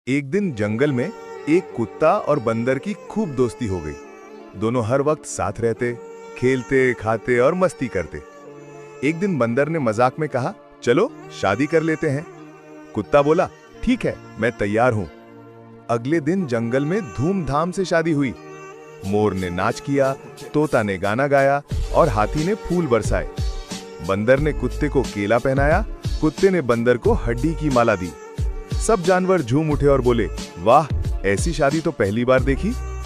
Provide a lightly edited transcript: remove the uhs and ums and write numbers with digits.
एक दिन जंगल में एक कुत्ता और बंदर की खूब दोस्ती हो गई। दोनों हर वक्त साथ रहते, खेलते, खाते और मस्ती करते। एक दिन बंदर ने मजाक में कहा, चलो शादी कर लेते हैं। कुत्ता बोला, ठीक है, मैं तैयार हूं। अगले दिन जंगल में धूमधाम से शादी हुई। मोर ने नाच किया, तोता ने गाना गाया और हाथी ने फूल बरसाए। बंदर ने कुत्ते को केला पहनाया, कुत्ते ने बंदर को हड्डी की माला दी। सब जानवर झूम उठे और बोले, वाह, ऐसी शादी तो पहली बार देखी।